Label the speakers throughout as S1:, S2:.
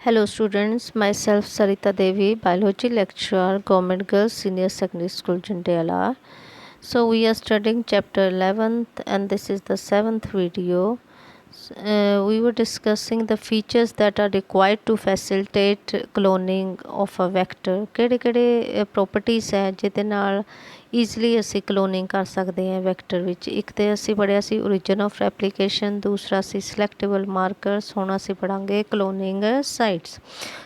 S1: Hello students, myself Sarita Devi, biology lecturer, Government Girls Senior Secondary School, Jindala. So we are studying chapter 11th and this is the 7th video. We were discussing the features that are required to facilitate cloning of a vector. ਕਿਹੜੇ properties ਹੈ ਜਿਹਦੇ ਨਾਲ easily ਅਸੀਂ cloning ਕਰ ਸਕਦੇ ਹਾਂ vector ਵਿੱਚ। ਇੱਕ ਤੇ ਅਸੀਂ ਪੜ੍ਹਿਆ ਸੀ ਓਰੀਜਨ ਆਫ ਰੈਪਲੀਕੇਸ਼ਨ, ਦੂਸਰਾ ਸੀ ਸਿਲੈਕਟੇਬਲ ਮਾਰਕਰਸ, ਹੁਣ ਅਸੀਂ ਪੜ੍ਹਾਂਗੇ ਕਲੋਨਿੰਗ ਸਾਈਟਸ।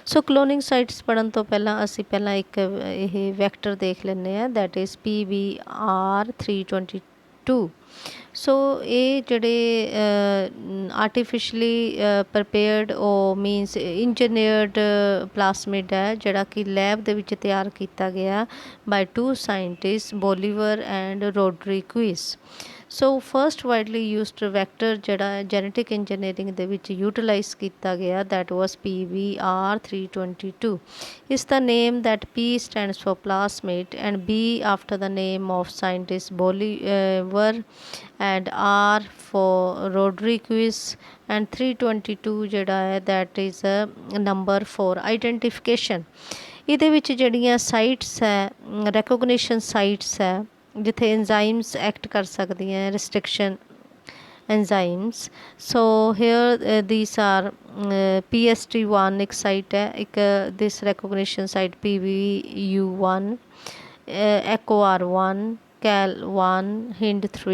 S1: ਸੋ ਕਲੋਨਿੰਗ ਸਾਈਟਸ ਪੜ੍ਹਨ ਤੋਂ ਪਹਿਲਾਂ ਅਸੀਂ ਇੱਕ ਇਹ ਵੈਕਟਰ ਦੇਖ ਲੈਂਦੇ ਹਾਂ, ਦੈਟ ਇਜ਼ PBR322। ਸੋ ਇਹ ਜਿਹੜੇ ਆਰਟੀਫਿਸ਼ਲੀ ਪ੍ਰਪੇਅਰਡ ਉਹ ਮੀਨਸ ਇੰਜੀਨੀਅਰਡ ਪਲਾਸਮਿਡ ਹੈ ਜਿਹੜਾ ਕਿ ਲੈਬ ਦੇ ਵਿੱਚ ਤਿਆਰ ਕੀਤਾ ਗਿਆ by two scientist Bolivar and Rodriguez. So first widely used vector ਜਿਹੜਾ ਜੈਨੇਟਿਕ ਇੰਜੀਨੀਅਰਿੰਗ ਦੇ ਵਿੱਚ ਯੂਟੀਲਾਈਜ਼ ਕੀਤਾ ਗਿਆ ਦੈਟ ਵਾਸ PBR322। ਇਸ ਦਾ name that P stands for plasmid and B after the name of scientist Bolivar and R for Rodriguez and 322 ਜਿਹੜਾ ਹੈ that is a number for identification। ਇਹਦੇ ਵਿੱਚ ਜਿਹੜੀਆਂ ਸਾਈਟਸ ਹੈ ਰੈਕੋਗਨੀਸ਼ਨ ਸਾਈਟਸ ਹੈ ਜਿੱਥੇ ਐਂਜ਼ਾਈਮਸ ਐਕਟ ਕਰ ਸਕਦੀਆਂ restriction enzymes। so here these are PST1 ਇੱਕ ਸਾਈਟ ਹੈ, ਇੱਕ this recognition site PVU1, ECHO-R1, CAL1, HIND3,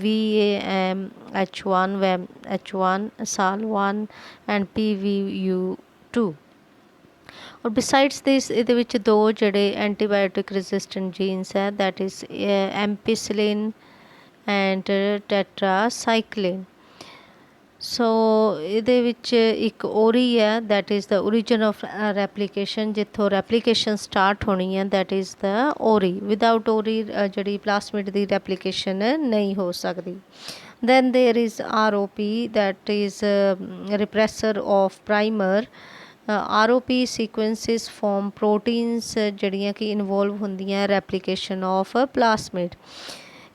S1: VAMH1, VAMH1, SAL1 and PVU2। ਔਰ ਬਿਸਾਈਡਸ ਦਿਸ ਇਹਦੇ ਵਿੱਚ ਦੋ ਜਿਹੜੇ ਐਂਟੀਬਾਇਓਟਿਕ ਰੈਜ਼ਿਸਟੈਂਟ ਜੀਨਸ ਹੈ that is ampicillin and tetracycline. So ਇਹਦੇ ਵਿੱਚ ਇੱਕ ਓਰੀ ਹੈ that is the origin of replication, ਜਿੱਥੋਂ ਰੈਪਲੀਕੇਸ਼ਨ ਸਟਾਰਟ ਹੋਣੀ ਹੈ that is the ori. Without ori ਜਿਹੜੀ ਪਲਾਸਮਿਡ ਦੀ ਰੈਪਲੀਕੇਸ਼ਨ ਨਹੀਂ ਹੋ ਸਕਦੀ। then there is ROP that is repressor of primer। ROP sequences form proteins ਜਿਹੜੀਆਂ ਕਿ ਇਨਵੋਲਵ ਹੁੰਦੀਆਂ ਰੈਪਲੀਕੇਸ਼ਨ ਆਫ ਪਲਾਸਮਿਡ।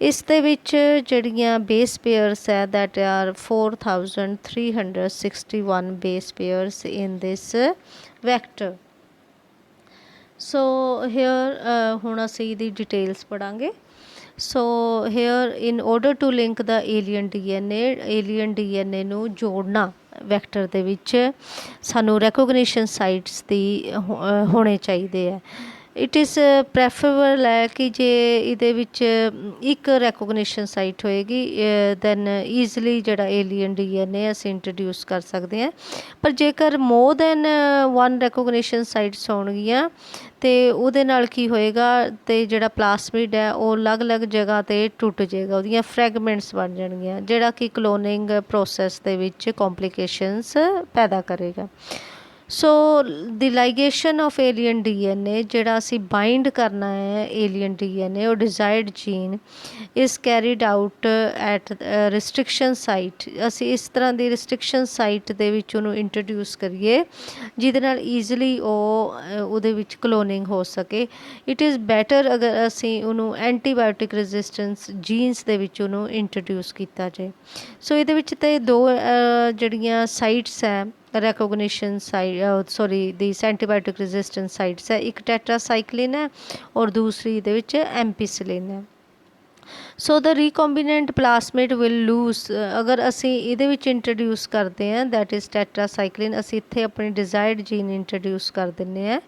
S1: ਇਸ ਦੇ ਵਿੱਚ ਜਿਹੜੀਆਂ ਬੇਸ ਪੇਅਰਸ ਹੈ that are 4361 base pairs in this vector. So here ਹੁਣ ਅਸੀਂ ਇਹਦੀ ਡਿਟੇਲਸ ਪੜ੍ਹਾਂਗੇ। So here in order to link the alien DNA ਨੂੰ ਜੋੜਨਾ ਵੈਕਟਰ ਦੇ ਵਿੱਚ ਸਾਨੂੰ ਰੈਕੋਗਨੀਸ਼ਨ ਸਾਈਟਸ ਦੀ ਹੋਣੇ ਚਾਹੀਦੇ ਹੈ। ਇਟ ਇਜ਼ ਪ੍ਰੈਫਰੇਬਲ ਹੈ ਕਿ ਜੇ ਇਹਦੇ ਵਿੱਚ ਇੱਕ ਰੈਕੋਗਨੀਸ਼ਨ ਸਾਈਟ ਹੋਏਗੀ ਦੈਨ ਈਜ਼ਲੀ ਜਿਹੜਾ ਏਲੀਅਨ DNA ਅਸੀਂ ਇੰਟਰੋਡਿਊਸ ਕਰ ਸਕਦੇ ਹਾਂ। ਪਰ ਜੇਕਰ more than one recognition sites ਹੋਣਗੀਆਂ ਅਤੇ ਉਹਦੇ ਨਾਲ ਕੀ ਹੋਏਗਾ ਅਤੇ ਜਿਹੜਾ ਪਲਾਸਮਿਡ ਹੈ ਉਹ ਅਲੱਗ-ਅਲੱਗ ਜਗ੍ਹਾ 'ਤੇ ਟੁੱਟ ਜਾਏਗਾ, ਉਹਦੀਆਂ ਫਰੈਗਮੈਂਟਸ ਬਣ ਜਾਣਗੀਆਂ ਜਿਹੜਾ ਕਿ ਕਲੋਨਿੰਗ ਪ੍ਰੋਸੈਸ ਦੇ ਵਿੱਚ ਕੰਪਲੀਕੇਸ਼ਨਸ ਪੈਦਾ ਕਰੇਗਾ। ਸੋ ਦੀ ਲਾਈਗੇਸ਼ਨ ਆਫ ਏਲੀਅਨ DNA ਜਿਹੜਾ ਅਸੀਂ ਬਾਈਂਡ ਕਰਨਾ ਹੈ ਏਲੀਅਨ DNA ਉਹ desired jean is carried out at restriction site. ਅਸੀਂ ਇਸ ਤਰ੍ਹਾਂ ਦੀ ਰਿਸਟ੍ਰਿਕਸ਼ਨ ਸਾਈਟ ਦੇ ਵਿੱਚ ਉਹਨੂੰ ਇੰਟਰੋਡਿਊਸ ਕਰੀਏ ਜਿਹਦੇ ਨਾਲ ਈਜ਼ਲੀ ਉਹਦੇ ਵਿੱਚ ਕਲੋਨਿੰਗ ਹੋ ਸਕੇ। ਇਟ ਇਜ਼ ਬੈਟਰ ਅਗਰ ਅਸੀਂ ਉਹਨੂੰ ਐਂਟੀਬਾਇਓਟਿਕ ਰੈਜ਼ਿਸਟੈਂਸ ਜੀਨਸ ਦੇ ਵਿੱਚ ਉਹਨੂੰ ਇੰਟਰੋਡਿਊਸ ਕੀਤਾ ਜਾਏ। ਸੋ ਇਹਦੇ ਵਿੱਚ ਤਾਂ ਦੋ ਜਿਹੜੀਆਂ ਸਾਈਟਸ ਹੈ ਰੈਕੋਗਨੀਸ਼ਨ ਦੀ ਐਂਟੀਬਾਇਓਟਿਕ ਰੈਜ਼ਿਸਟੈਂਸ ਸਾਈਟਸ ਹੈ, ਇੱਕ ਟੈਟਰਾਸਾਈਕਲਿਨ ਹੈ ਔਰ ਦੂਸਰੀ ਇਹਦੇ ਵਿੱਚ ਐਮਪੀਸਿਲਿਨ ਹੈ। ਸੋ ਦਾ ਰੀਕੋਂਬੀਨੈਂਟ ਪਲਾਸਮਿਡ ਵਿਲ ਲੂਜ਼ ਅਗਰ ਅਸੀਂ ਇਹਦੇ ਵਿੱਚ ਇੰਟਰੋਡਿਊਸ ਕਰਦੇ ਹਾਂ ਦੈਟ ਇਜ਼ ਟੈਟਰਾਸਾਈਕਲਿਨ, ਅਸੀਂ ਇੱਥੇ ਆਪਣੀ ਡਿਜ਼ਾਇਰਡ ਜੀਨ ਇੰਟਰੋਡਿਊਸ ਕਰ ਦਿੰਦੇ ਹਾਂ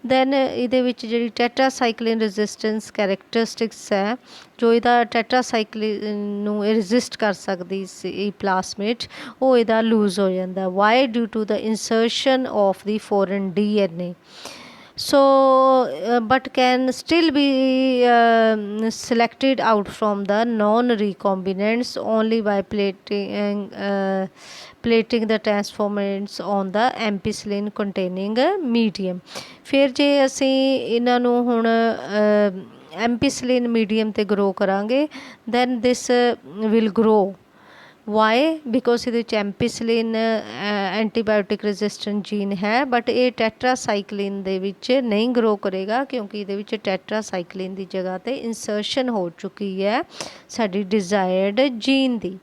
S1: ਦੈਨ ਇਹਦੇ ਵਿੱਚ ਜਿਹੜੀ ਟੈਟਰਾਸਾਈਕਲਿਨ ਰੈਜ਼ਿਸਟੈਂਸ ਕੈਰੈਕਟਰਿਸਟਿਕਸ ਹੈ ਜੋ ਇਹਦਾ ਟੈਟਰਾਸਾਈਕਲਿਨ ਨੂੰ ਰੈਜ਼ਿਸਟ ਕਰ ਸਕਦੀ ਸੀ ਪਲਾਸਮਿਡ ਉਹ ਇਹਦਾ ਲੂਜ਼ ਹੋ ਜਾਂਦਾ। Why? Due to the insertion of the foreign DNA। So but can still be selected out from the non-recombinants only by plating the transformants on the ampicillin containing medium। ਫਿਰ ਜੇ ਅਸੀਂ ਇਹਨਾਂ ਨੂੰ ਹੁਣ ਐਮਪੀਸਿਲਿਨ ਮੀਡੀਅਮ 'ਤੇ grow ਕਰਾਂਗੇ then this will grow। Why? Because ਇਹਦੇ ਵਿੱਚ ਐਮਪੀਸਿਲਿਨ ਐਂਟੀਬਾਇਓਟਿਕ ਰੈਜ਼ਿਸਟੈਂਟ ਜੀਨ ਹੈ ਬਟ ਇਹ ਟੈਟਰਾਸਾਈਕਲਿਨ ਦੇ ਵਿੱਚ ਨਹੀਂ ਗਰੋ ਕਰੇਗਾ ਕਿਉਂਕਿ ਇਹਦੇ ਵਿੱਚ ਟੈਟਰਾਸਾਈਕਲਿਨ ਦੀ ਜਗ੍ਹਾ 'ਤੇ ਇੰਸਰਸ਼ਨ ਹੋ ਚੁੱਕੀ ਹੈ ਸਾਡੀ desired jean the.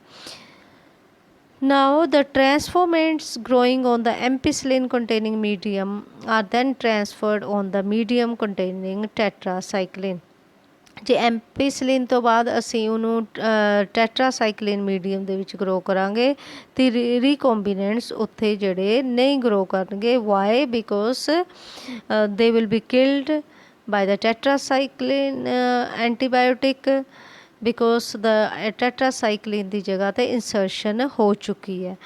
S1: Now the transformants growing on the ampicillin containing medium are then transferred on the medium containing tetracycline। ਜੇ ਐਂਪੀਸਿਲਿਨ ਤੋਂ ਬਾਅਦ ਅਸੀਂ ਉਹਨੂੰ ਟੈਟਰਾਸਾਈਕਲਿਨ ਮੀਡੀਅਮ ਦੇ ਵਿੱਚ ਗਰੋ ਕਰਾਂਗੇ ਤੇ ਰੀਕੋਂਬੀਨੈਂਟਸ ਉੱਥੇ ਜਿਹੜੇ ਨਹੀਂ ਗਰੋ ਕਰਨਗੇ। Why? Because they will be killed by the tetracycline antibiotic, because the tetracycline की जगह पर इंसर्शन हो चुकी है।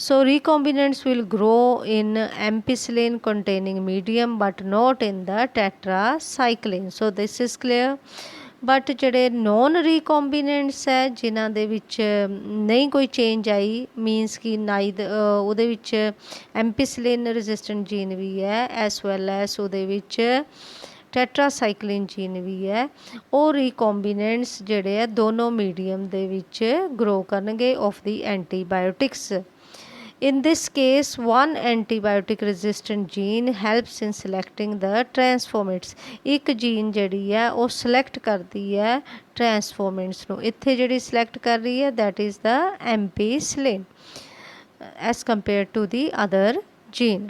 S1: So recombinants will grow in ampicillin containing medium but not in the tetracycline. So this is clear. But जोड़े non recombinants है जिन्हां दे विच नहीं कोई चेंज आई, मीनस कि नाई उहदे विच एम्पीसिलिन रेजिस्टेंट जीन भी है एज वैल एज उहदे विच टैट्रासाइक्लिन जीन भी है, और रिकॉम्बिनेंट्स जोड़े है दोनों मीडियम दे विच ग्रो करनगे of the antibiotics. In this case, one antibiotic resistant gene helps in selecting the transformants। एक जीन जड़ी है वो select करती है transformants नू। इत्थे जड़ी select कर रही है that is the ampicillin as compared to the other gene।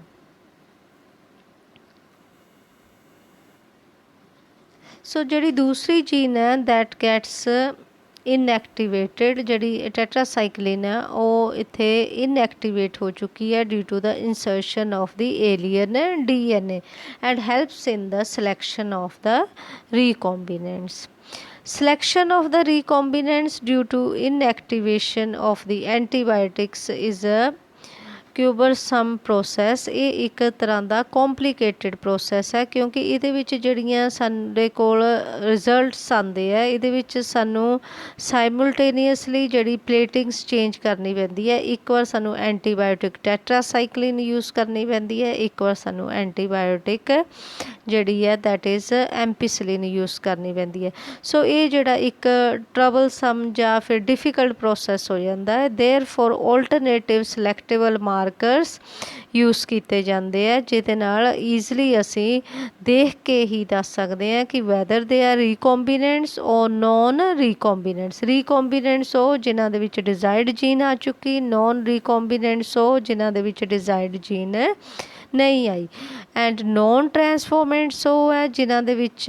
S1: सो ਜਿਹੜੀ दूसरी जीन है दैट गैट्स इनएक्टिवेटेड, ਜਿਹੜੀ ਟੈਟਰਾਸਾਈਕਲਿਨ है वो इत्थे इनएक्टिवेट हो चुकी है due to the insertion of the alien DNA and helps in the selection of the recombinants. Selection of the recombinants due to inactivation of the antibiotics is a cumbersome process. ये एक तरह का कॉम्पलीकेटिड process है क्योंकि ये जड़ियाँ साडे कोल results आते हैं ये सानू साइमल्टेनियसली जड़ी प्लेटिंग्स चेंज करनी पैंदी है। एक बार सानू एंटीबायोटिक टैट्रासाइक्लिन यूज़ करनी पैंदी है, एक बार सानू एंटीबायोटिक जड़ी है दैट इज़ एम्पीसिलिन यूज़ करनी पैंदी है। सो ये जड़ा एक ट्रबलसम या फिर डिफिकल्ट प्रोसैस हो जाता है। There for alternative सिलैक्टिबल markers use किए जाते हैं जिहदे नाल ईजली असी देख के ही दस सकते हैं कि वैदर दे आर रिकॉम्बिनेंट्स और नॉन रिकॉम्बिनेंट्स। रिकॉम्बिनेंट्स हो जिन्हां दे विच डिजायर्ड जीन आ चुकी, नॉन रिकॉम्बिनेंट्स हो जिन्हां दे विच डिजायर्ड जीन नहीं आई, एंड नॉन ट्रांसफॉर्मेंट्स हो है जिन्हां दे विच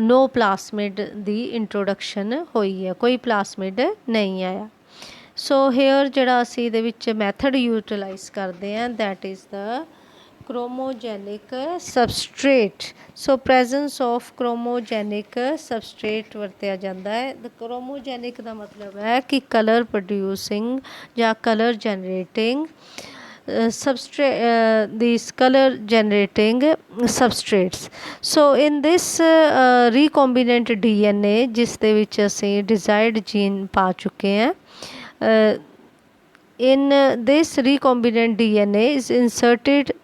S1: नो प्लासमिड दी इंट्रोडक्शन हुई है, कोई प्लासमिड नहीं आया। सो हेयर जड़ा असी इहदे विच मैथड यूटिलाइज करते हैं that is the chromogenic substrate. So presence of chromogenic substrate वरत्या जाता है। द क्रोमोजेनिक का मतलब है कि कलर प्रोड्यूसिंग या colour generating these color generating substrates। so in this recombinant DNA जिस दे विच असी desired gene पा चुके हैं, in this recombinant DNA is inserted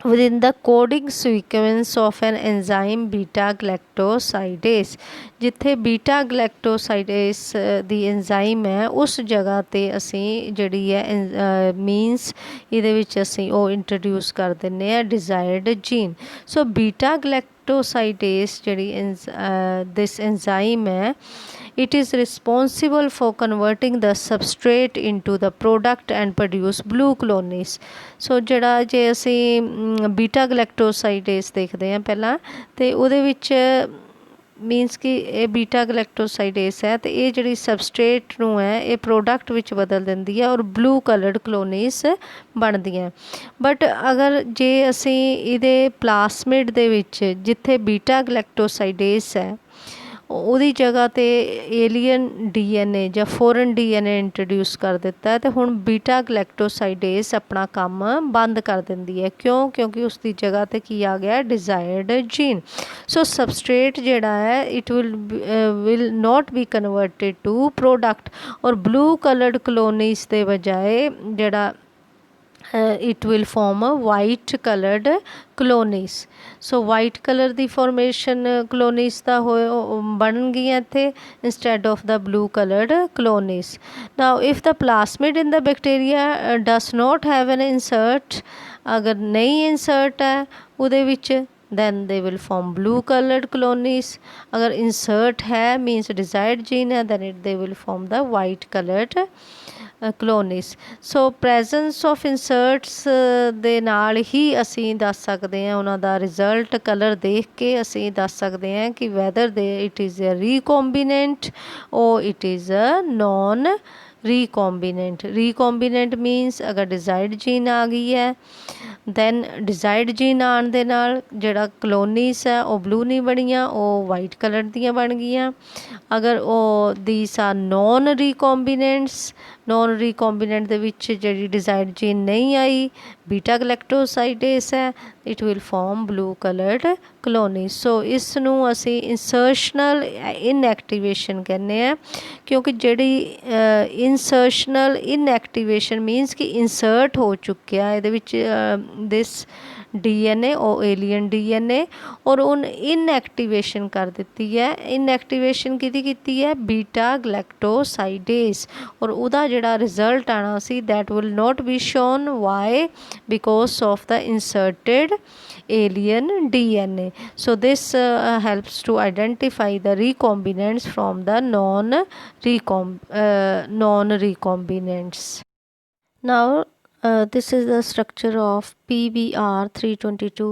S1: within the coding sequence of an enzyme beta galactosidase। जिथे बीटा गलैक्टोसाइडेस दी एंजाइम है उस जगह ते असी जड़ी है मीनस इहदे विच असी वो इंट्रोड्यूस कर दिंदे हैं डिजायर्ड जीन। सो बीटा गलैक्टोसाइडेस जड़ी दिस एंजाइम है it is responsible for converting the substrate into the product and produce blue colonies। सो जड़ा जे असी बीटा गलैक्टोसाइडेस देखते हैं पहला तो उहदे विच मीनस कि ये बीटा गलैक्टोसाइडेस है तो ये जड़ी सबस्ट्रेट नू है ये प्रोडक्ट विच बदल दिंदी है और ब्लू कलर्ड कलोनीस बनदियां। बट अगर जे असी इहदे प्लासमिड दे विच जिथे बीटा गलैक्टोसाइडेस है ਉਹਦੀ जगह ते एलियन DNA ਜਾਂ फॉरन DNA इंट्रोड्यूस कर दिता है तो हुण बीटा गलैक्टोसाइडेस अपना काम बंद कर दिंदी है। क्यों? क्योंकि उसकी जगह ते की आ गया डिजायर्ड जीन। सो सबस्ट्रेट जिहड़ा है it will not be converted to product और ब्लू कलर्ड कलोनीस के बजाय जिहड़ा it will form a white colored colonies। so white color the formation colonies दा बन गई थे instead of the blue colored colonies। now if the plasmid in the bacteria does not have an insert, अगर नहीं insert है उहदे विच then they will form blue colored colonies। अगर insert है means desired gene है then they will form the white colored colonies. So presence of inserts ਦੇ ਨਾਲ ਹੀ ਅਸੀਂ ਦੱਸ ਸਕਦੇ ਹਾਂ ਉਹਨਾਂ ਦਾ ਰਿਜ਼ਲਟ ਕਲਰ ਦੇਖ ਕੇ ਅਸੀਂ ਦੱਸ ਸਕਦੇ ਹਾਂ ਕਿ ਵੈਦਰ ਦੇ it is a recombinant or it is a non recombinant। recombinant means ਅਗਰ desired gene ਆ ਗਈ ਹੈ then desired gene ਆਉਣ ਦੇ ਨਾਲ ਜਿਹੜਾ ਕਲੋਨੀਸ ਹੈ ਉਹ ਬਲੂ ਨਹੀਂ ਬਣੀਆਂ, ਉਹ ਵਾਈਟ ਕਲਰ ਦੀਆਂ ਬਣ ਗਈਆਂ। ਅਗਰ ਉਹ these are non recombinants, non recombinant ਦੇ ਵਿੱਚ ਜਿਹੜੀ ਡਿਜ਼ਾਇਰਡ ਜੀਨ ਨਹੀਂ ਆਈ, ਬੀਟਾ ਗਲੈਕਟੋਸਾਈਡੇਸ ਹੈ, it will form blue coloured colony. So ਇਸ ਨੂੰ ਅਸੀਂ ਇੰਸਰਸ਼ਨਲ ਇਨਐਕਟੀਵੇਸ਼ਨ ਕਹਿੰਦੇ ਹਾਂ, ਕਿਉਂਕਿ ਜਿਹੜੀ ਇੰਸਰਸ਼ਨਲ ਇਨਐਕਟੀਵੇਸ਼ਨ ਮੀਨਸ ਕਿ ਇੰਸਰਟ ਹੋ ਚੁੱਕਿਆ ਇਹਦੇ ਵਿੱਚ ਦਿਸ DNA ਉਹ ਏਲੀਅਨ DNA ਔਰ ਉਹਨ ਇਨਐਕਟੀਵੇਸ਼ਨ ਕਰ ਦਿੱਤੀ ਹੈ। ਇਨਐਕਟੀਵੇਸ਼ਨ ਕਿਹਦੀ ਕੀਤੀ ਹੈ? ਬੀਟਾ ਗਲੈਕਟੋਸਾਈਡੇਸ। ਔਰ ਉਹਦਾ ਜਿਹੜਾ ਰਿਜ਼ਲਟ ਆਉਣਾ ਸੀ that will not be shown, why? Because of the inserted alien DNA. So this helps to identify the recombinants from the non-recombinants. Now this is the structure of PBR322,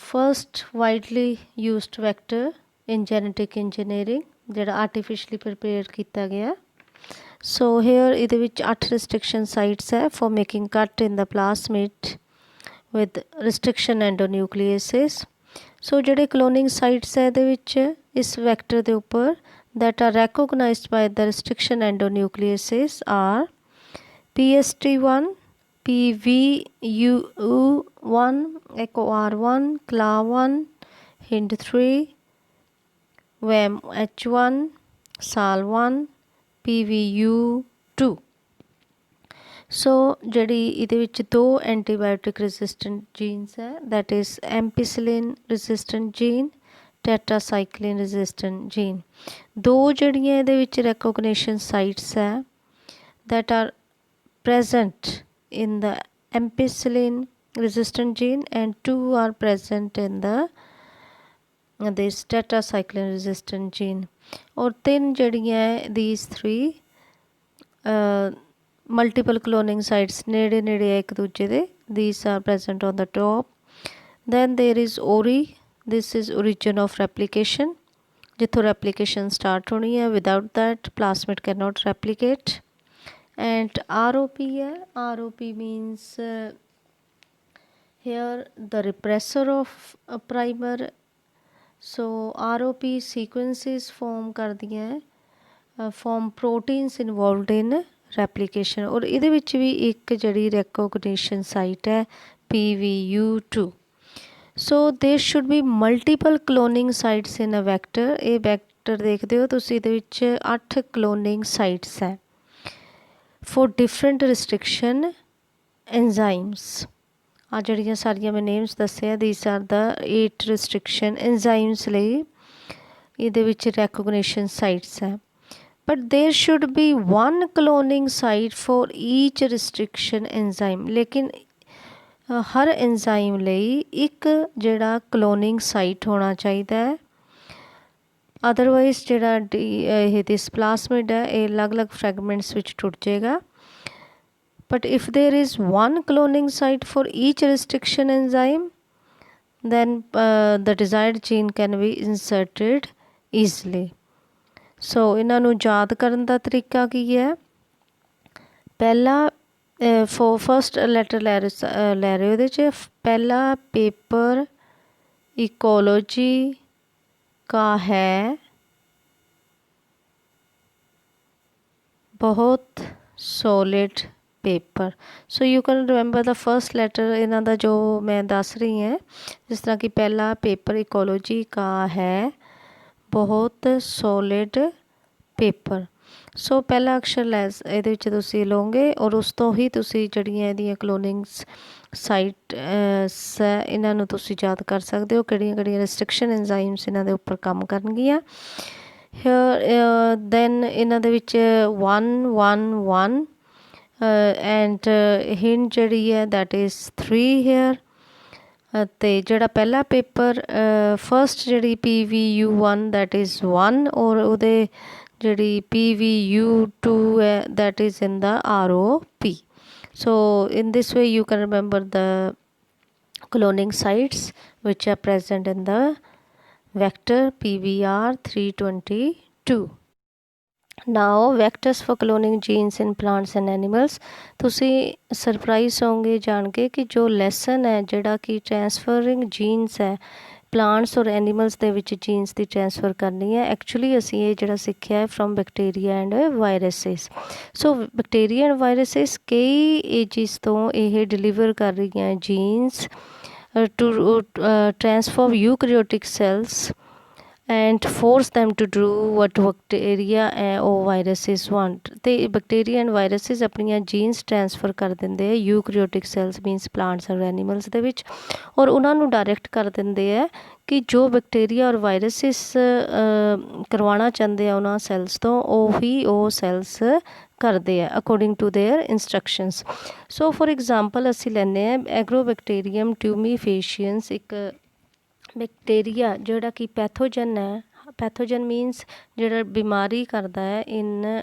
S1: first widely used vector in genetic engineering ਜਿਹੜਾ artificially prepared ਕੀਤਾ ਗਿਆ। So here ਇਹਦੇ ਵਿੱਚ 8 restriction sites ਹੈ for making cut in the plasmid with restriction endonucleases। So ਜਿਹੜੇ cloning sites ਹੈ ਇਹਦੇ ਵਿੱਚ ਇਸ vector ਦੇ ਉੱਪਰ that are recognized by the restriction endonucleases are PST1, PVU1, EcoR1, CLA1, HIND3, WAMH1, SAL1, PVU2। ਸੋ ਜਿਹੜੀ ਇਹਦੇ ਵਿੱਚ 2 ਐਂਟੀਬਾਇਓਟਿਕ ਰੈਜ਼ਿਸਟੈਂਟ ਜੀਨਸ ਹੈ that is ampicillin resistant gene, tetracycline resistant gene. 2 ਜਿਹੜੀਆਂ ਇਹਦੇ ਵਿੱਚ ਰੈਕੋਗਨੀਸ਼ਨ ਸਾਈਟਸ ਹੈ that are present in the ampicillin resistant gene and 2 are present in the this tetracycline resistant gene। और 3 ਜਿਹੜੀਆਂ these 3 multiple cloning sites ਨੇੜੇ ਨੇੜੇ ਹੈ ਇੱਕ ਦੂਜੇ ਦੇ, these are present on the top। then there is ORI, this is origin of replication, ਜਿੱਥੋਂ replication start ਹੋਣੀ ਹੈ, without that plasmid cannot replicate। and ROP है, ROP means here the repressor of a primer। so ROP sequences form कर दिया है form proteins involved in replication। और ਇਹਦੇ ਵਿੱਚ ਵੀ ਇੱਕ ਜਿਹੜੀ recognition site है PVU2। so there should be multiple cloning sites in a vector। ਇਹ vector ਦੇਖਦੇ ਹੋ ਤੁਸੀਂ, ਇਹਦੇ ਵਿੱਚ 8 cloning sites ਹੈ for different restriction enzymes। ਆ ਜਿਹੜੀਆਂ ਸਾਰੀਆਂ ਮੈਂ ਨੇਮਸ ਦੱਸਿਆ these are the 8 restriction enzymes ਲਈ ਇਹਦੇ ਵਿੱਚ recognition sites ਹੈ। but there should be one cloning site for each restriction enzyme। ਲੇਕਿਨ ਹਰ enzyme ਲਈ ਇੱਕ ਜਿਹੜਾ cloning site ਹੋਣਾ ਚਾਹੀਦਾ ਹੈ, ਅਦਰਵਾਈਜ਼ ਜਿਹੜਾ ਇਹ ਦਿਸ ਪਲਾਸਮਿਡ ਹੈ ਇਹ ਅਲੱਗ-ਅਲੱਗ ਫਰੈਗਮੈਂਟਸ ਵਿੱਚ ਟੁੱਟ ਜਾਏਗਾ। but if there is one cloning site for each restriction enzyme then the desired gene can be inserted easily। so ਇਹਨਾਂ ਨੂੰ ਯਾਦ ਕਰਨ ਦਾ ਤਰੀਕਾ ਕੀ ਹੈ? ਪਹਿਲਾ ਫਸਟ ਲੈਟਰ ਲੈ ਰਹੇ ਉਹਦੇ 'ਚ ਪਹਿਲਾ ਪੇਪਰ ਇਕੋਲੋਜੀ का है बहुत solid paper. So you can remember the first letter इन्हों का जो मैं दस रही हैं, जिस तरह कि पहला पेपर इकोलॉजी का है बहुत सॉलिड पेपर। सो पहला अक्षर लैस ये लोगे और उस तो ही तुसी जड़ियाँ इहदियां क्लोनिंग्स साइट इन्हों तुसी याद कर सकते हो किहड़ियां रिस्ट्रिक्शन एंजाइम्स इन्हों दे उपर काम करनगियां। दैन इन्हों दे विच 111 एंड हिंट जिहड़ी है दैट इज़ 3 हेयर। तो जोड़ा पहला paper first G PVU1 that is 1 और उहदे ਜਿਹੜੀ PVU2 ਹੈ that is in the ROP. So in this way you can remember the cloning sites which are present in the vector PVR322. Now vectors for cloning genes in plants and animals. ਤੁਸੀਂ surprise ਹੋਗੇ ਜਾਣ ਕੇ ਕਿ ਜੋ lesson ਹੈ ਜਿਹੜਾ ਕਿ ਟ੍ਰਾਂਸਫਰਿੰਗ jeans ਹੈ plants ਔਰ ਐਨੀਮਲਸ ਦੇ ਵਿੱਚ ਜੀਨਸ ਦੀ ਟ੍ਰਾਂਸਫਰ ਕਰਨੀ ਹੈ ਐਕਚੁਅਲੀ ਅਸੀਂ ਇਹ ਜਿਹੜਾ ਸਿੱਖਿਆ ਹੈ from bacteria and viruses so bacteria and viruses ਕਈ ਏਜਿਸ ਤੋਂ ਇਹ ਡਿਲੀਵਰ ਕਰ ਰਹੀਆਂ genes to transform eukaryotic cells and force them to do what bacteria or viruses want. ਤੇ ਬੈਕਟੀਰੀਆ ਐਂਡ ਵਾਇਰਸਿਸ ਆਪਣੀਆਂ ਜੀਨਸ ਟ੍ਰਾਂਸਫਰ ਕਰ ਦਿੰਦੇ ਆ ਯੂਕੈਰੀਓਟਿਕ ਸੈਲਸ ਮੀਨਸ ਪਲਾਂਟਸ ਔਰ ਐਨੀਮਲਸ ਦੇ ਵਿੱਚ ਔਰ ਉਹਨਾਂ ਨੂੰ ਡਾਇਰੈਕਟ ਕਰ ਦਿੰਦੇ ਆ ਕਿ ਜੋ ਬੈਕਟੀਰੀਆ ਔਰ ਵਾਇਰਸਿਸ ਕਰਵਾਉਣਾ ਚਾਹੁੰਦੇ ਆ ਉਹਨਾਂ ਸੈਲਸ ਤੋਂ ਉਹੀ ਉਹ ਸੈਲਸ ਕਰਦੇ ਆ according to their instructions so for example ਅਸੀਂ ਲੈਂਦੇ ਹਾਂ ਐਗਰੋਬੈਕਟੀਰੀਅਮ ਟਿਊਮੀਫੇਸ਼ੀਅਨਸ ਇੱਕ ਬੈਕਟੀਰੀਆ ਜਿਹੜਾ ਕਿ ਪੈਥੋਜਨ ਹੈ ਪੈਥੋਜਨ ਮੀਨਸ ਜਿਹੜਾ ਬਿਮਾਰੀ ਕਰਦਾ ਹੈ ਇਨ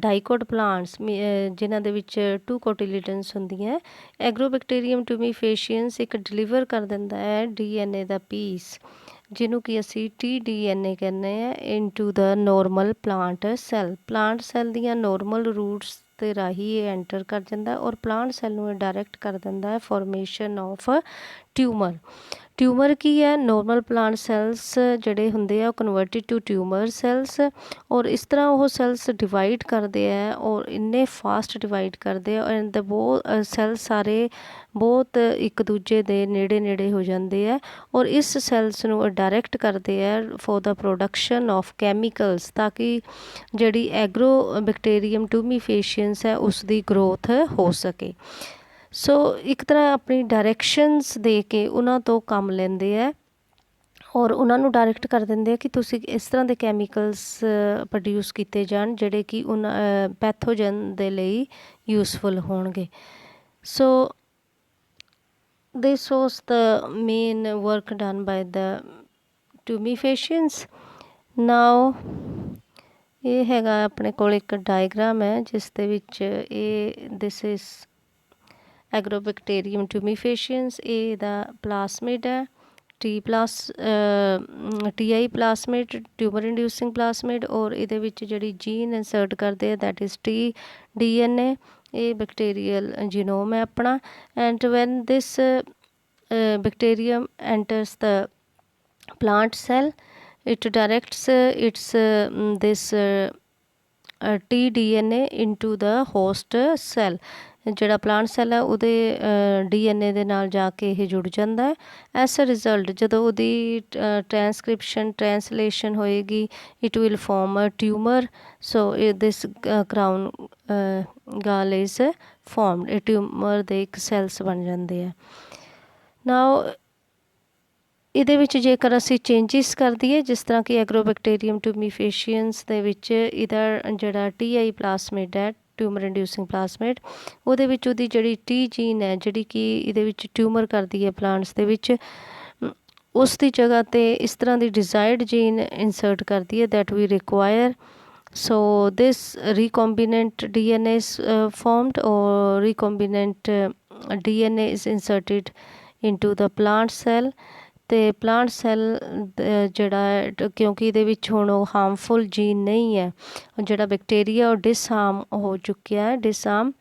S1: ਡਾਈਕੋਟ ਪਲਾਂਟਸ ਜਿਨ੍ਹਾਂ ਦੇ ਵਿੱਚ 2 ਕੋਟਿਲੀਡਨਸ ਹੁੰਦੀਆਂ ਐਗਰੋਬੈਕਟੀਰੀਅਮ ਟਿਊਮੀਫੇਸ਼ੀਅਨਸ ਇੱਕ ਡਿਲੀਵਰ ਕਰ ਦਿੰਦਾ ਹੈ DNA ਦਾ ਪੀਸ ਜਿਹਨੂੰ ਕਿ ਅਸੀਂ TDNA ਕਹਿੰਦੇ ਹਾਂ ਇਨਟੂ ਦਾ ਨੋਰਮਲ ਪਲਾਂਟ ਸੈੱਲ ਦੀਆਂ ਨੋਰਮਲ ਰੂਟਸ ਦੇ ਰਾਹੀਂ ਇਹ ਐਂਟਰ ਕਰ ਜਾਂਦਾ ਔਰ ਪਲਾਂਟ ਸੈੱਲ ਨੂੰ ਇਹ ਡਾਇਰੈਕਟ ਕਰ ਦਿੰਦਾ ਹੈ ਫੋਰਮੇਸ਼ਨ ਆਫ ਟਿਊਮਰ ਕੀ ਹੈ ਨੋਰਮਲ ਪਲਾਂਟ ਸੈਲਸ ਜਿਹੜੇ ਹੁੰਦੇ ਆ ਉਹ ਕਨਵਰਟਿਡ ਟੂ ਟਿਊਮਰ ਸੈਲਸ ਔਰ ਇਸ ਤਰ੍ਹਾਂ ਉਹ ਸੈਲਸ ਡਿਵਾਈਡ ਕਰਦੇ ਆ ਔਰ ਇੰਨੇ ਫਾਸਟ ਡਿਵਾਈਡ ਕਰਦੇ ਆ ਐਂਡ ਬਹੁਤ ਸੈੱਲ ਸਾਰੇ ਬਹੁਤ ਇੱਕ ਦੂਜੇ ਦੇ ਨੇੜੇ ਹੋ ਜਾਂਦੇ ਆ ਔਰ ਇਸ ਸੈਲਸ ਨੂੰ ਡਾਇਰੈਕਟ ਕਰਦੇ ਆ ਫੋਰ ਦਾ ਪ੍ਰੋਡਕਸ਼ਨ ਆਫ ਕੈਮੀਕਲਸ ਤਾਂ ਕਿ ਜਿਹੜੀ ਐਗਰੋ ਬੈਕਟੀਰੀਅਮ ਟਿਊਮੀਫੇਸ਼ੀਅਨਸ ਹੈ ਉਸ ਦੀ ਗਰੋਥ ਹੋ ਸਕੇ ਸੋ ਇੱਕ ਤਰ੍ਹਾਂ ਆਪਣੀ ਡਾਇਰੈਕਸ਼ਨਸ ਦੇ ਕੇ ਉਹਨਾਂ ਤੋਂ ਕੰਮ ਲੈਂਦੇ ਹੈ ਔਰ ਉਹਨਾਂ ਨੂੰ ਡਾਇਰੈਕਟ ਕਰ ਦਿੰਦੇ ਆ ਕਿ ਤੁਸੀਂ ਇਸ ਤਰ੍ਹਾਂ ਦੇ ਕੈਮੀਕਲਸ ਪ੍ਰੋਡਿਊਸ ਕੀਤੇ ਜਾਣ ਜਿਹੜੇ ਕਿ ਉਹਨਾਂ ਪੈਥੋਜਨ ਦੇ ਲਈ ਯੂਸਫੁਲ ਹੋਣਗੇ ਸੋ this was the main work done by the ਟਿਊਮੀਫੇਸ਼ੀਅਨਸ now ਇਹ ਹੈਗਾ ਆਪਣੇ ਕੋਲ ਇੱਕ ਡਾਇਗਰਾਮ ਹੈ ਜਿਸ ਦੇ ਵਿੱਚ ਇਹ ਦਿਸ ਇਜ਼ ਐਗਰੋਬੈਕਟੀਰੀਅਮ ਟਿਊਮੀਫੇਸ਼ੀਅਨਸ ਇਹ ਇਹਦਾ ਪਲਾਸਮਿਡ ਹੈ TI ਪਲਾਸਮਿਡ ਟਿਊਮਰ ਇੰਡਿਊਸਿੰਗ ਪਲਾਸਮਿਡ ਔਰ ਇਹਦੇ ਵਿੱਚ ਜਿਹੜੀ ਜੀਨ ਇੰਸਰਟ ਕਰਦੇ ਆ ਦੈਟ ਇਜ਼ TDNA ਇਹ ਬੈਕਟੀਰੀਅਲ ਜੀਨੋਮ ਹੈ ਆਪਣਾ and van this bacterium enters the plant cell it directs its this TDNA into the host cell ਜਿਹੜਾ ਪਲਾਂਟ ਸੈੱਲ ਹੈ ਉਹਦੇ DNA ਦੇ ਨਾਲ ਜਾ ਕੇ ਇਹ ਜੁੜ ਜਾਂਦਾ ਹੈ ਐਸ ਅ ਰਿਜ਼ਲਟ ਜਦੋਂ ਉਹਦੀ ਟ੍ਰਾਂਸਲੇਸ਼ਨ ਹੋਏਗੀ it will form a tumour so this crown gall is formed ਇਹ ਟਿਊਮਰ ਦੇ ਇੱਕ ਸੈਲਸ ਬਣ ਜਾਂਦੇ ਆ ਨਾਓ ਇਹਦੇ ਵਿੱਚ ਜੇਕਰ ਅਸੀਂ ਚੇਂਜਿਸ ਕਰ ਦਈਏ ਜਿਸ ਤਰ੍ਹਾਂ ਕਿ ਐਗਰੋਬੈਕਟੀਰੀਅਮ ਟਿਊਮੀਫੇਸ਼ੀਅਨਸ ਦੇ ਵਿੱਚ ਇਹਦਾ ਜਿਹੜਾ TI ਪਲਾਸਮਿਡ ਹੈ ਟਿਊਮਰ ਇੰਡਿਊਸਿੰਗ ਪਲਾਸਮਿਡ ਉਹਦੇ ਵਿੱਚ ਉਹਦੀ ਜਿਹੜੀ T ਜੀਨ ਹੈ ਜਿਹੜੀ ਕਿ ਇਹਦੇ ਵਿੱਚ ਟਿਊਮਰ ਕਰਦੀ ਹੈ ਪਲਾਂਟਸ ਦੇ ਵਿੱਚ ਉਸ ਦੀ ਜਗ੍ਹਾ 'ਤੇ ਇਸ ਤਰ੍ਹਾਂ ਦੀ ਡਿਜ਼ਾਇਰਡ ਜੀਨ ਇੰਸਰਟ ਕਰਦੀ ਹੈ that we require so this recombinant DNA is formed or recombinant DNA is inserted into the plant cell ਅਤੇ ਪਲਾਂਟ ਸੈੱਲ ਜਿਹੜਾ ਕਿਉਂਕਿ ਇਹਦੇ ਵਿੱਚ ਹੁਣ ਉਹ ਹਾਰਮਫੁਲ ਜੀਨ ਨਹੀਂ ਹੈ ਜਿਹੜਾ ਬੈਕਟੀਰੀਆ ਉਹ ਡਿਸਹਾਰਮ ਹੋ ਚੁੱਕਿਆ ਹੈ ਡਿਸਹਾਰਮ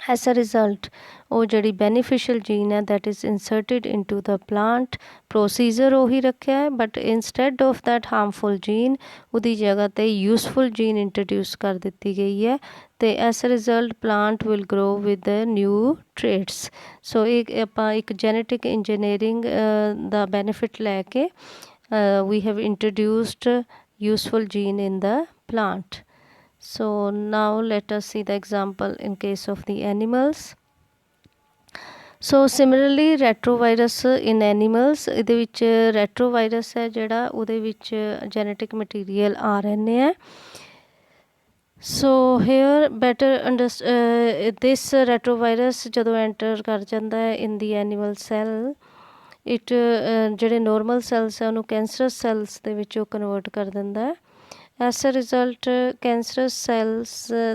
S1: ਐਸ ਅ ਰਿਜ਼ਲਟ ਉਹ ਜਿਹੜੀ ਬੈਨੀਫਿਸ਼ੀਅਲ ਜੀਨ ਹੈ that is inserted into the plant procedure ਉਹੀ ਰੱਖਿਆ ਹੈ but instead of that harmful gene ਉਹਦੀ ਜਗ੍ਹਾ 'ਤੇ ਯੂਸਫੁਲ ਜੀਨ ਇੰਟਰੋਡਿਊਸ ਕਰ ਦਿੱਤੀ ਗਈ ਹੈ ਅਤੇ as a result plant will grow with new traits so ਇਹ ਆਪਾਂ ਇੱਕ ਜੈਨੇਟਿਕ ਇੰਜੀਨੀਅਰਿੰਗ ਦਾ ਬੈਨੀਫਿਟ ਲੈ ਕੇ we have introduced useful gene in the plant. So now let us see the example in case of the animals. So similarly retrovirus in animals ਇਹਦੇ ਵਿੱਚ retrovirus ਹੈ ਜਿਹੜਾ ਉਹਦੇ ਵਿੱਚ genetic material RNA ਹੈ so here better this retrovirus ਜਦੋਂ enter ਕਰ ਜਾਂਦਾ ਹੈ in the animal cell it ਜਿਹੜੇ ਨੋਰਮਲ ਸੈਲਸ ਹੈ ਉਹਨੂੰ ਕੈਂਸਰਸ ਸੈਲਸ ਦੇ ਵਿੱਚ ਉਹ ਕਨਵਰਟ ਕਰ ਦਿੰਦਾ ਹੈ as a result cancerous cells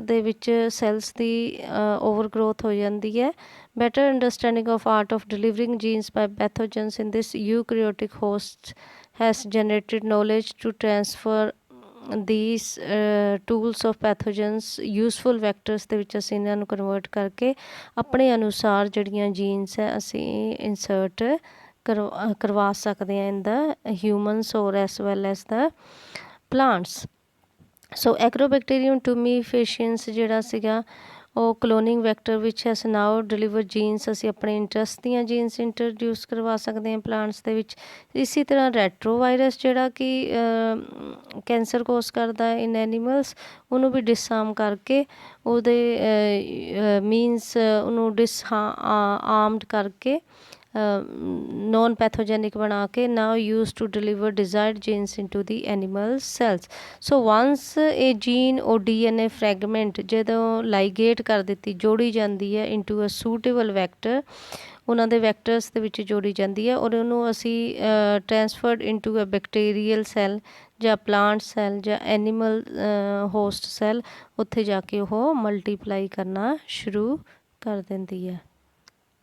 S1: ਦੇ ਵਿੱਚ ਸੈੱਲਸ ਦੀ ਓਵਰ ਗਰੋਥ ਹੋ ਜਾਂਦੀ ਹੈ। Better understanding of art of delivering genes by pathogens in this eukaryotic host has generated knowledge to transfer these tools of pathogens useful vectors ਦੇ ਵਿੱਚ ਅਸੀਂ ਇਹਨਾਂ ਨੂੰ ਕਨਵਰਟ ਕਰਕੇ ਆਪਣੇ ਅਨੁਸਾਰ ਜਿਹੜੀਆਂ ਜੀਨਸ ਹੈ ਅਸੀਂ ਇਨਸਰਟ ਕਰਵਾ ਸਕਦੇ ਹਾਂ ਇਨ ਦਾ ਹਿਊਮਨਸ ਔਰ ਐਸ ਵੈਲ ਐਸ ਦਾ ਪਲਾਂਟਸ। ਸੋ ਐਗਰੋਬੈਕਟੀਰੀਅਮ ਟੂਮੀਫੇਸ਼ੀਅਨਸ ਜਿਹੜਾ ਸੀਗਾ ਉਹ ਕਲੋਨਿੰਗ ਵੈਕਟਰ ਵਿੱਚ ਹੈਸ ਨਾਓ ਡਿਲੀਵਰ ਜੀਨਸ ਅਸੀਂ ਆਪਣੇ ਇੰਟਰਸਟ ਦੀਆਂ ਜੀਨਸ ਇੰਟਰੋਡਿਊਸ ਕਰਵਾ ਸਕਦੇ ਹਾਂ ਪਲਾਂਟਸ ਦੇ ਵਿੱਚ। ਇਸੇ ਤਰ੍ਹਾਂ ਰੈਟਰੋ ਵਾਇਰਸ ਜਿਹੜਾ ਕਿ ਕੈਂਸਰ ਕੋਸ ਕਰਦਾ ਇਨ ਐਨੀਮਲਸ ਉਹਨੂੰ ਵੀ ਡਿਸਆਰਮ ਕਰਕੇ ਉਹਦੇ ਮੀਨਸ ਉਹਨੂੰ ਆਰਮਡ ਕਰਕੇ ਨੋਨ ਪੈਥੋਜੈਨਿਕ ਬਣਾ ਕੇ now use to deliver desired genes into the animal cells. So once ਇਹ ਜੀਨ ਉਹ DNA ਫਰੈਗਮੈਂਟ ਜਦੋਂ ਲਾਈਗੇਟ ਕਰ ਦਿੱਤੀ ਜੋੜੀ ਜਾਂਦੀ ਹੈ ਇਨਟੂ ਅ ਸੂਟੇਬਲ ਵੈਕਟਰ ਉਹਨਾਂ ਦੇ ਵੈਕਟਰਸ ਦੇ ਵਿੱਚ ਜੋੜੀ ਜਾਂਦੀ ਹੈ ਔਰ ਉਹਨੂੰ ਅਸੀਂ ਟ੍ਰਾਂਸਫਰਡ ਇਨਟੂ ਅ ਬੈਕਟੀਰੀਅਲ ਸੈੱਲ ਜਾਂ ਪਲਾਂਟ ਸੈੱਲ ਜਾਂ ਐਨੀਮਲ ਹੋਸਟ ਸੈੱਲ ਉੱਥੇ ਜਾ ਕੇ ਉਹ ਮਲਟੀਪਲਾਈ ਕਰਨਾ ਸ਼ੁਰੂ ਕਰ ਦਿੰਦੀ ਹੈ।